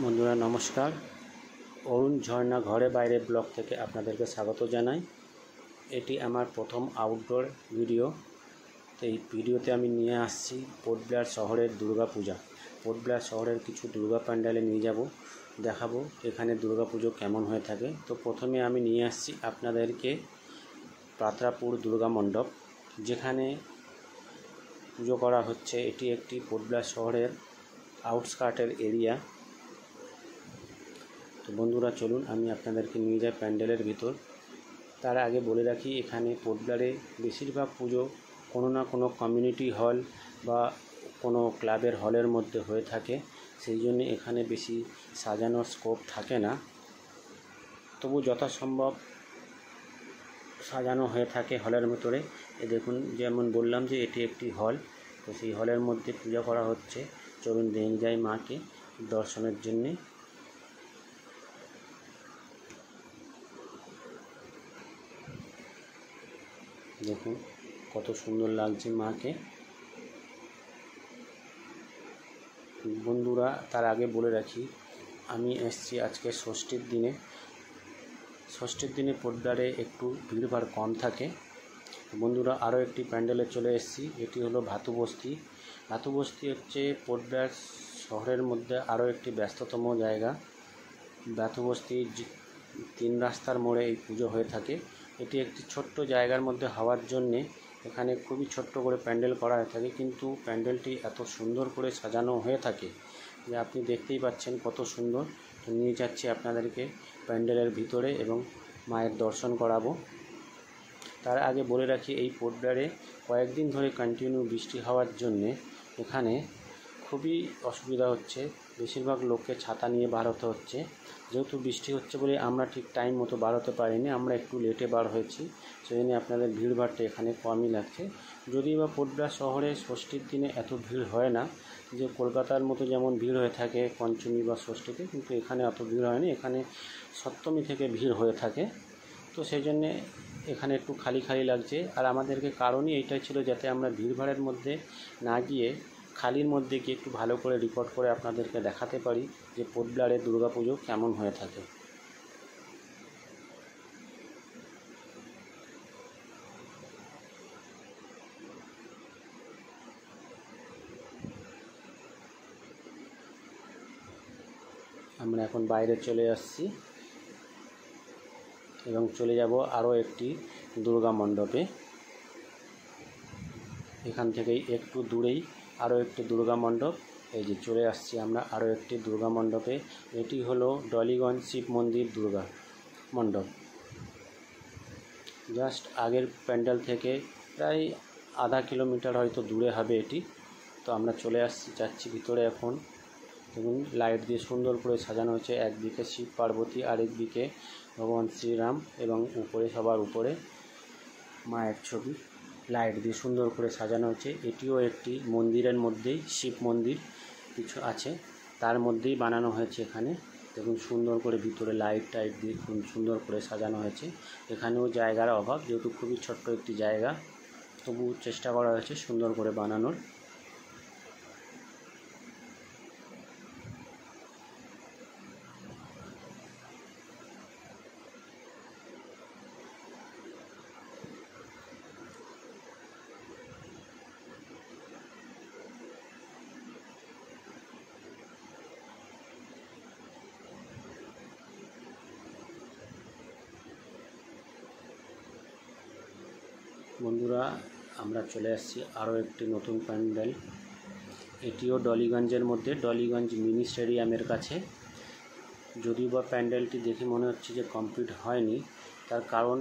বন্ধুরা নমস্কার। অরুণ ঝর্ণা ঘরে বাইরে ব্লগ থেকে আপনাদেরকে স্বাগত জানাই। এটি আমার প্রথম আউটডোর ভিডিও। তো এই ভিডিওতে আমি নিয়ে আসছি পোর্ট ব্লেয়ার শহরের দুর্গাপূজা। পোর্ট ব্লেয়ার শহরের কিছু দুর্গা প্যান্ডেলে নিয়ে যাব, দেখাবো এখানে দুর্গাপুজো কেমন হয়ে থাকে। তো প্রথমে আমি নিয়ে আসছি আপনাদেরকে পাত্রাপুর দুর্গা মণ্ডপ, যেখানে পুজো করা হচ্ছে। এটি একটি পোর্ট ব্লেয়ার শহরের আউটস্কার্টের এরিয়া। তো বন্ধুরা চলুন আমি আপনাদেরকে নিয়ে যাই প্যান্ডেলের ভিতর। তার আগে বলে রাখি, এখানে পোর্ট ব্লেয়ারে বেশিরভাগ পুজো কোনো না কোনো কমিউনিটি হল বা কোনো ক্লাবের হলের মধ্যে হয়ে থাকে, সেই জন্য এখানে বেশি সাজানোর স্কোপ থাকে না। তবু যথাসম্ভব সাজানো হয়ে থাকে হলের ভিতরে। এ দেখুন, যেমন বললাম যে এটি একটি হল, তো সেই হলের মধ্যে পূজা করা হচ্ছে। চলুন নিয়ে যাই মাকে দর্শনের জন্যে। দেখুন কত সুন্দর লাগছে মাকে। বন্ধুরা তার আগে বলে রাখি, আমি এসেছি আজকে ষষ্ঠীর দিনে। ষষ্ঠীর দিনে পোর্ট ব্লেয়ারে একটু ভিড়ভাড় কম থাকে। বন্ধুরা আরও একটি প্যান্ডেলে চলে এসেছি। এটি হলো ভাতুবস্তি। ভাতুবস্তি হচ্ছে পোর্ট ব্লেয়ার শহরের মধ্যে আরও একটি ব্যস্ততম জায়গা। ভাতুবস্তি 3 রাস্তার মোড়ে এই পুজো হয়ে থাকে। এটি একটি ছোট্ট জায়গার মধ্যে হওয়ার জন্যে এখানে খুবই ছোট্ট করে প্যান্ডেল করা হয়ে থাকে, কিন্তু প্যান্ডেলটি এত সুন্দর করে সাজানো হয়ে থাকে যে আপনি দেখতেই পাচ্ছেন কত সুন্দর। তো নিয়ে যাচ্ছি আপনাদেরকে প্যান্ডেলের ভিতরে এবং মায়ের দর্শন করাবো। তার আগে বলে রাখি, এই পোর্ট ব্লেয়ারে কয়েকদিন ধরে কন্টিনিউ বৃষ্টি হওয়ার জন্যে এখানে খুবই অসুবিধা হচ্ছে। বেশিরভাগ লোককে ছাতা নিয়ে বার হতে হচ্ছে। যেহেতু বৃষ্টি হচ্ছে বলে আমরা ঠিক টাইম মতো বার হতে পারিনি, আমরা একটু লেটে বার হয়েছি, সেই জন্য আপনাদের ভিড়ভাড়টা এখানে কমই লাগছে। যদিও বা পোর্ট ব্লেয়ার শহরে ষষ্ঠীর দিনে এত ভিড় হয় না, যে কলকাতার মতো যেমন ভিড় হয়ে থাকে পঞ্চমী বা ষষ্ঠীতে, কিন্তু এখানে অত ভিড় হয়নি। এখানে সপ্তমী থেকে ভিড় হয়ে থাকে। তো সেই জন্যে এখানে একটু খালি খালি লাগছে। আর আমাদেরকে কারণই এইটাই ছিল, যাতে আমরা ভিড়ভাড়ের মধ্যে না গিয়ে খালির মধ্যে গিয়ে একটু ভালো করে রিপোর্ট করে আপনাদেরকে দেখাতে পারি যে পোর্ট ব্লেয়ারে দুর্গাপুজো কেমন হয়ে থাকে। আমরা এখন বাইরে চলে আসছি এবং চলে যাব আরও একটি দুর্গা মণ্ডপে। এখান থেকেই একটু দূরেই আরও একটি দুর্গা মণ্ডপ। এই যে চলে আসছি আমরা আরও একটি দুর্গা মণ্ডপে। এটি হলো ডলিগঞ্জ শিব মন্দির দুর্গা মণ্ডপ। জাস্ট আগের প্যান্ডেল থেকে প্রায় আধা কিলোমিটার হয়তো দূরে হবে এটি। তো আমরা চলে যাচ্ছি ভিতরে এখন। দেখুন লাইট দিয়ে সুন্দর করে সাজানো হয়েছে। একদিকে শিব পার্বতী, আরেকদিকে ভগবান শ্রীরাম, এবং উপরে সবার উপরে মায়ের ছবি লাইট দিয়ে সুন্দর করে সাজানো হয়েছে। এটিও একটি মন্দিরের মধ্যেই, শিব মন্দির কিছু আছে তার মধ্যেই বানানো হয়েছে। এখানে দেখুন সুন্দর করে ভিতরে লাইট টাইট দিয়ে খুব সুন্দর করে সাজানো হয়েছে। এখানেও জায়গার অভাব, যেহেতু খুবই ছোট্ট একটি জায়গা, তবু চেষ্টা করা হয়েছে সুন্দর করে বানানোর। বন্ধুরা আমরা চলে আসছি আরও একটি নতুন প্যান্ডেল। এটিও ডলিগঞ্জের মধ্যে, ডলিগঞ্জ মিনি স্টেডিয়ামের কাছে। যদিও বা প্যান্ডেলটি দেখে মনে হচ্ছে যে কমপ্লিট হয়নি, তার কারণ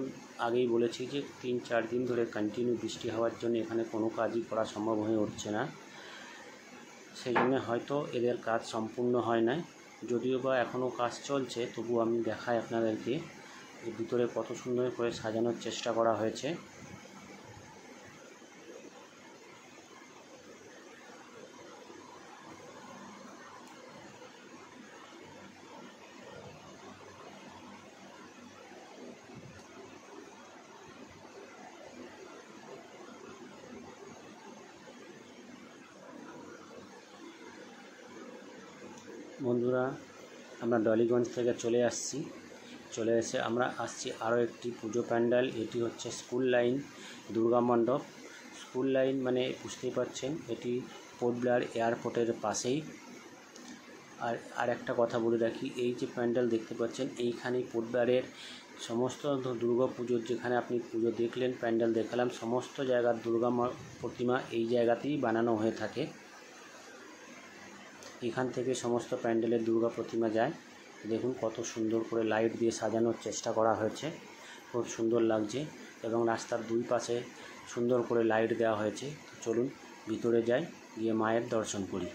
আগেই বলেছি যে 3-4 দিন ধরে কন্টিনিউ বৃষ্টি হওয়ার জন্য এখানে কোনো কাজই করা সম্ভব হয়ে উঠছে না। সেই জন্য হয়তো এদের কাজ সম্পূর্ণ হয় না। যদিও বা এখনও কাজ চলছে, তবু আমি দেখাই আপনাদেরকে যে ভিতরে কত সুন্দর করে সাজানোর চেষ্টা করা হয়েছে। বন্ধুরা আমরা ডলিগঞ্জ থেকে চলে এসে আমরা আসছি আরও একটি পুজো প্যান্ডেল। এটি হচ্ছে স্কুল লাইন দুর্গা মণ্ডপ। স্কুল লাইন মানে বুঝতেই পারছেন এটি পোর্ট ব্লেয়ার এয়ারপোর্টের পাশেই। আর একটা কথা বলে রাখি, এই যে প্যান্ডেল দেখতে পাচ্ছেন এইখানেই পোর্ট ব্লেয়ারের সমস্ত দুর্গা পুজোর, যেখানে আপনি পুজো দেখলেন, প্যান্ডেল দেখালাম, সমস্ত জায়গার দুর্গা প্রতিমা এই জায়গাতেই বানানো হয়ে থাকে। এখান থেকে সমস্ত প্যান্ডেলের দুর্গা প্রতিমা যায়। দেখুন কত সুন্দর করে লাইট দিয়ে সাজানোর চেষ্টা করা হয়েছে, খুব সুন্দর লাগছে। এবং রাস্তার দুই পাশে সুন্দর করে লাইট দেওয়া হয়েছে। চলুন ভিতরে যাই, গিয়ে মায়ের দর্শন করি।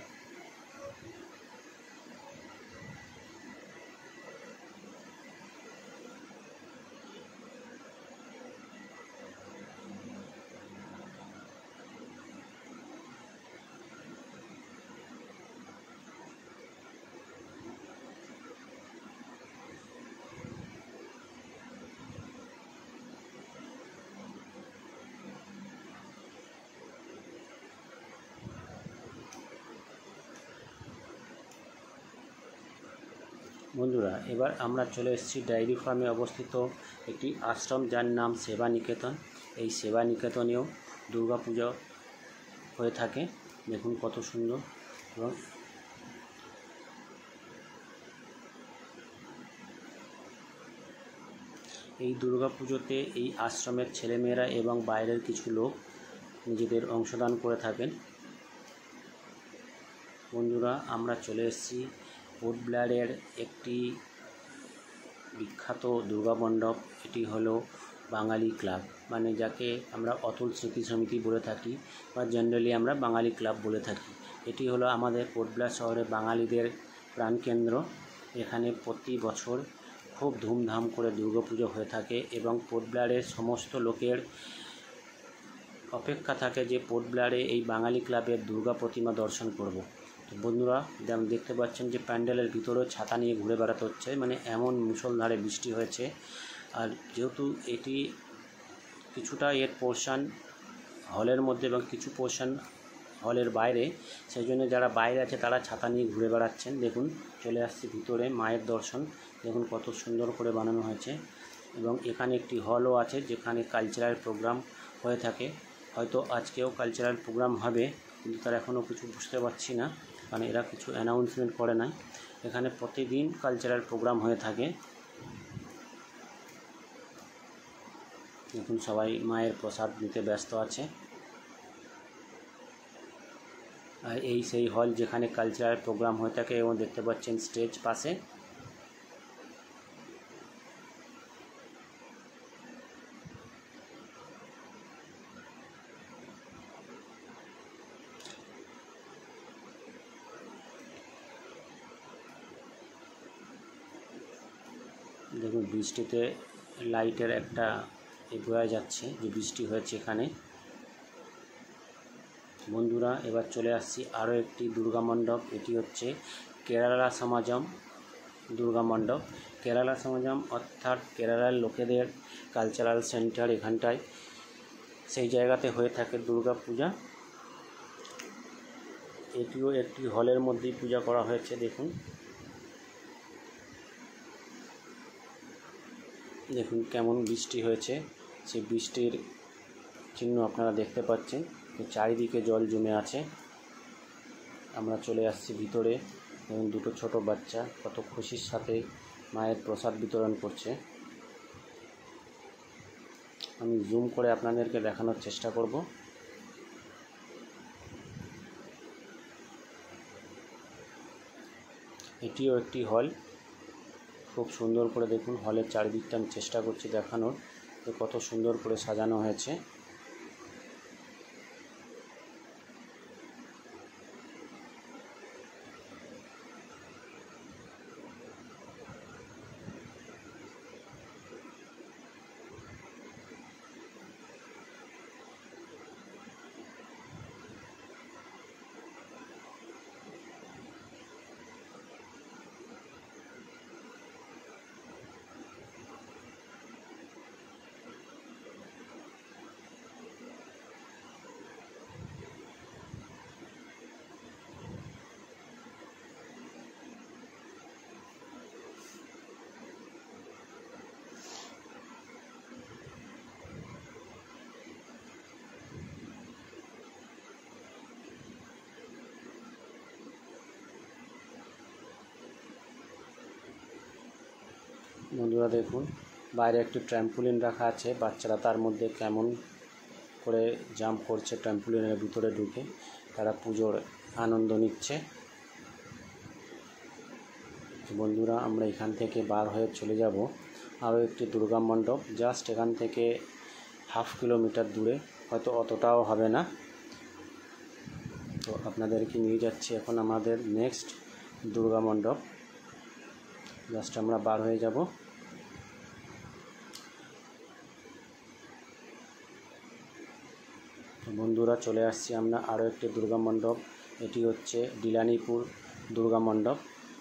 বন্ধুরা, এবার আমরা চলে এসেছি ডায়েরি ফার্মে অবস্থিত একটি আশ্রম, যার নাম সেবা নিকেতন। এই সেবা নিকেতনেও দুর্গা পুজো হয়ে থাকে। দেখুন কত সুন্দর। এবং এই দুর্গা পুজোতে এই আশ্রমের ছেলেমেয়েরা এবং বাইরের কিছু লোক নিজেদের অংশদান করে থাকেন। বন্ধুরা, আমরা চলে এসেছি পোর্ট ব্লেয়ারের একটি বিখ্যাত দুর্গা মণ্ডপ। এটি হলো বাঙালি ক্লাব, মানে যাকে আমরা অতুল স্মৃতি সমিতি বলে থাকি, বা জেনারেলি আমরা বাঙালি ক্লাব বলে থাকি। এটি হলো আমাদের পোর্ট ব্লেয়ার শহরে বাঙালিদের প্রাণকেন্দ্র। এখানে প্রতি বছর খুব ধুমধাম করে দুর্গাপুজো হয়ে থাকে এবং পোর্ট ব্লেয়ারের সমস্ত লোকের অপেক্ষা থাকে যে পোর্ট ব্লেয়ারে এই বাঙালি ক্লাবের দুর্গা প্রতিমা দর্শন করব। তো বন্ধুরা, দেখতে পাচ্ছেন যে প্যান্ডেলের ভিতরেও ছাতা নিয়ে ঘুরে বেড়াতে হচ্ছে, মানে এমন মুষলধারে বৃষ্টি হয়েছে। আর যেহেতু এটি কিছুটা এর পোর্শন হলের মধ্যে এবং কিছু পোর্শন হলের বাইরে, সেই জন্য যারা বাইরে আছে তারা ছাতা নিয়ে ঘুরে বেড়াচ্ছেন। দেখুন চলে আসছি ভিতরে, মায়ের দর্শন দেখুন কত সুন্দর করে বানানো হয়েছে। এবং এখানে একটি হলও আছে যেখানে কালচারাল প্রোগ্রাম হয়ে থাকে। হয়তো আজকেও কালচারাল প্রোগ্রাম হবে, কিন্তু তার এখনও কিছু বুঝতে পারছি না, কারণ এরা কিছু অ্যানাউন্সমেন্ট করে নাই। এখানে প্রতিদিন কালচারাল প্রোগ্রাম হয়ে থাকে। দেখুন সবাই মায়ের প্রসাদ নিতে ব্যস্ত আছে। আর এই সেই হল যেখানে কালচারাল প্রোগ্রাম হয়ে থাকে, এবং দেখতে পাচ্ছেন স্টেজ পাশে। দেখুন বৃষ্টিতে লাইটের একটা বোঝা যাচ্ছে যে বৃষ্টি হয়েছে এখানে। বন্ধুরা, এবার চলে আসছি আরও একটি দুর্গা মণ্ডপ। এটি হচ্ছে কেরালা সমাজম দুর্গা মণ্ডপ। কেরালা সমাজম অর্থাৎ কেরালার লোকেদের কালচারাল সেন্টার এখানটায়, সেই জায়গাতে হয়ে থাকে দুর্গা পূজা। এটিও একটি হলের মধ্যেই পূজা করা হয়েছে। দেখুন কেমন বৃষ্টি হয়েছে, সেই বৃষ্টির চিহ্ন আপনারা দেখতে পাচ্ছেন। চারিদিকে জল জমে আছে। আমরা চলে আসছি ভিতরে এবং দুটো ছোট বাচ্চা কত খুশির সাথে মায়ের প্রসাদ বিতরণ করছে। আমি জুম করে আপনাদেরকে দেখানোর চেষ্টা করব। এটিও একটি হল, খুব সুন্দর করে দেখুন হলের চারিদিকটা আমি চেষ্টা করছি দেখানোর, যে কত সুন্দর করে সাজানো হয়েছে। বন্ধুরা দেখুন, বাইরে একটি ট্র্যাম্পোলিন রাখা আছে, বাচ্চারা তার মধ্যে কেমন করে জাম্প করছে ট্র্যাম্পোলিনের ভিতরে ঢুকে, তারা পুজোর আনন্দ নিচ্ছে। বন্ধুরা আমরা এখান থেকে বার হয়ে চলে যাব আরও একটি দুর্গা মণ্ডপ, জাস্ট এখান থেকে 1/2 কিলোমিটার দূরে, হয়তো অতটাও হবে না। তো আপনাদেরকে নিয়ে যাচ্ছি এখন আমাদের নেক্সট দুর্গা মণ্ডপ, জাস্ট আমরা বার হয়ে যাব। বন্ধুরা চলে আসছি আমরা আরও একটি দুর্গা মণ্ডপ, এটি হচ্ছে ডিলানিপুর দুর্গা মণ্ডপ।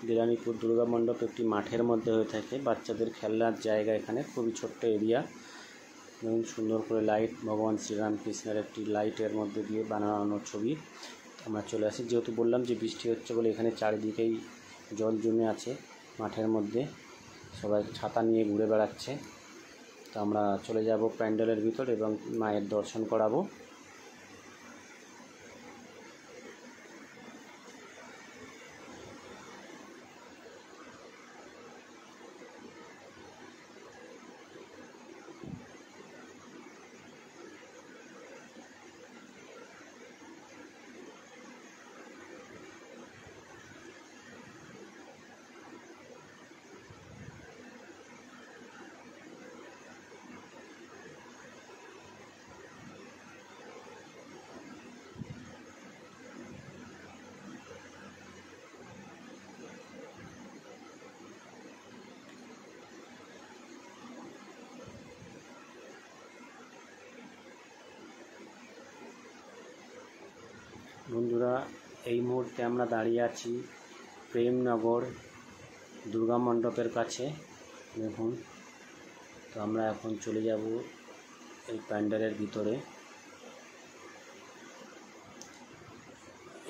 ডিলানিপুর দুর্গা মণ্ডপ একটি মাঠের মধ্যে হয়ে থাকে, বাচ্চাদের খেলনার জায়গা, এখানে খুবই ছোট্ট এরিয়া। দেখুন সুন্দর করে লাইট, ভগবান শ্রীরামকৃষ্ণের একটি লাইটের মধ্যে দিয়ে বানানো ছবি। আমরা চলে আসি, যেহেতু বললাম যে বৃষ্টি হচ্ছে বলে এখানে চারিদিকেই জল জমে আছে মাঠের মধ্যে, সবাই ছাতা নিয়ে ঘুরে বেড়াচ্ছে। তো আমরা চলে যাব প্যান্ডেলের ভিতর এবং মায়ের দর্শন করাবো। বন্ধুরা এই মুহূর্তে আমরা দাঁড়িয়ে আছি প্রেমনগর দুর্গা মণ্ডপের কাছে। দেখুন, তো আমরা এখন চলে যাব এই প্যান্ডেলের ভিতরে।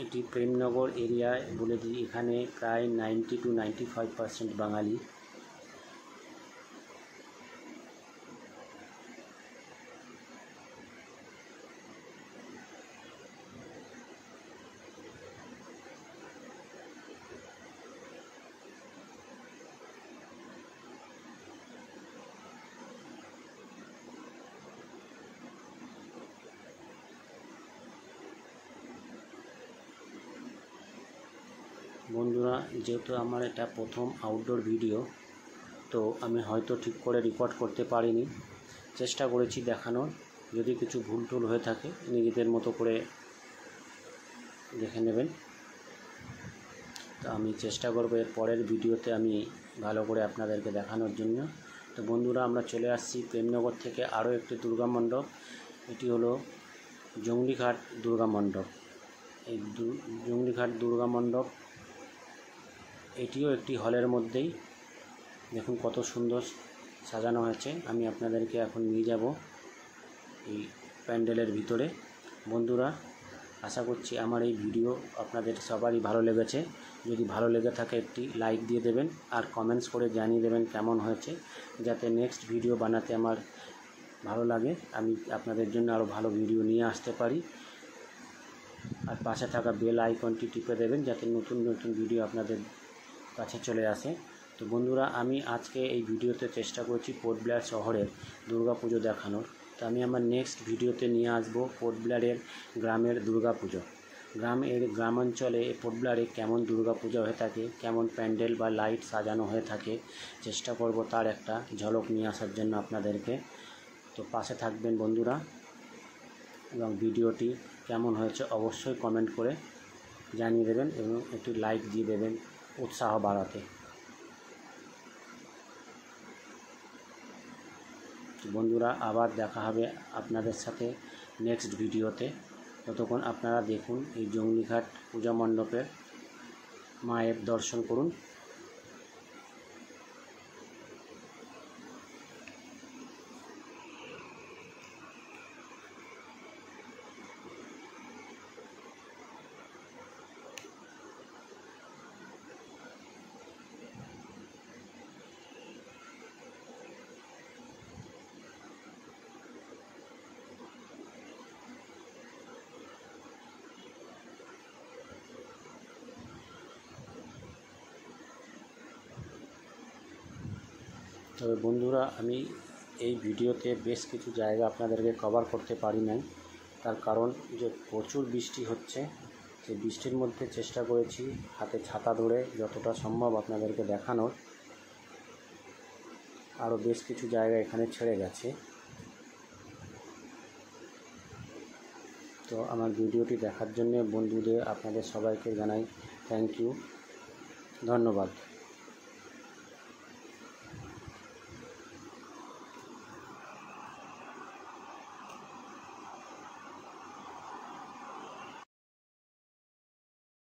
এটি প্রেমনগর এরিয়ায় বলে দিই, এখানে প্রায় 90 to 95% বাঙালি। বন্ধুরা যেহেতু আমার এটা প্রথম আউটডোর ভিডিও, তো আমি হয়তো ঠিক করে রেকর্ড করতে পারিনি, চেষ্টা করেছি দেখানোর। যদি কিছু ভুল টুল হয়ে থাকে নিজেদের মতো করে দেখে নেবেন। তো আমি চেষ্টা করব এর পরের ভিডিওতে আমি ভালো করে আপনাদেরকে দেখানোর জন্য। তো বন্ধুরা আমরা চলে আসছি প্রেমনগর থেকে আরও একটি দুর্গা মণ্ডপ, এটি হলো জঙ্গলিঘাট দুর্গা মণ্ডপ। এই জঙ্গলিঘাট দুর্গা মণ্ডপ এটিও একটি হলের মধ্যেই, দেখুন কত সুন্দর সাজানো হয়েছে। আমি আপনাদেরকে এখন নিয়ে যাব এই প্যান্ডেলের ভিতরে। বন্ধুরা আশা করছি আমার এই ভিডিও আপনাদের সবারই ভালো লেগেছে। যদি ভালো লেগে থাকে একটি লাইক দিয়ে দেবেন আর কমেন্টস করে জানিয়ে দেবেন কেমন হয়েছে, যাতে নেক্সট ভিডিও বানাতে আমার ভালো লাগে, আমি আপনাদের জন্য আরও ভালো ভিডিও নিয়ে আসতে পারি। আর পাশে থাকা বেল আইকনটি টিপে দেবেন যাতে নতুন নতুন ভিডিও আপনাদের কাছে চলে আসে। তো বন্ধুরা আমি আজকে এই ভিডিওতে চেষ্টা করছি পোর্ট ব্লেয়ার শহরের দুর্গাপুজো দেখানোর। তো আমি আমার নেক্সট ভিডিওতে নিয়ে আসব পোর্ট ব্লেয়ারের গ্রামের দুর্গাপুজো। গ্রামাঞ্চলে পোর্ট ব্লেয়ারে কেমন দুর্গাপুজো হয়ে থাকে, কেমন প্যান্ডেল বা লাইট সাজানো হয়ে থাকে, চেষ্টা করব তার একটা ঝলক নিয়ে আসার জন্য আপনাদেরকে। তো পাশে থাকবেন বন্ধুরা, এবং ভিডিওটি কেমন হয়েছে অবশ্যই কমেন্ট করে জানিয়ে দেবেন এবং একটি লাইক দিয়ে দেবেন উৎসাহ বাড়াতে। বন্ধুরা আবার দেখা হবে আপনাদের সাথে নেক্সট ভিডিওতে। ততক্ষণ আপনারা দেখুন এই জঙ্গলিঘাট পূজা মণ্ডপের মায়ের দর্শন করুন। তবে বন্ধুরা, আমি এই ভিডিওতে বেশ কিছু জায়গা আপনাদেরকে কভার করতে পারি নাই, তার কারণ যে প্রচুর বৃষ্টি হচ্ছে। সেই বৃষ্টির মধ্যে চেষ্টা করেছি হাতে ছাতা ধরে যতটা সম্ভব আপনাদেরকে দেখানোর। আরও বেশ কিছু জায়গা এখানে ছেড়ে গেছে। তো আমার ভিডিওটি দেখার জন্য বন্ধুদের আপনাদের সবাইকে জানাই থ্যাংক ইউ, ধন্যবাদ।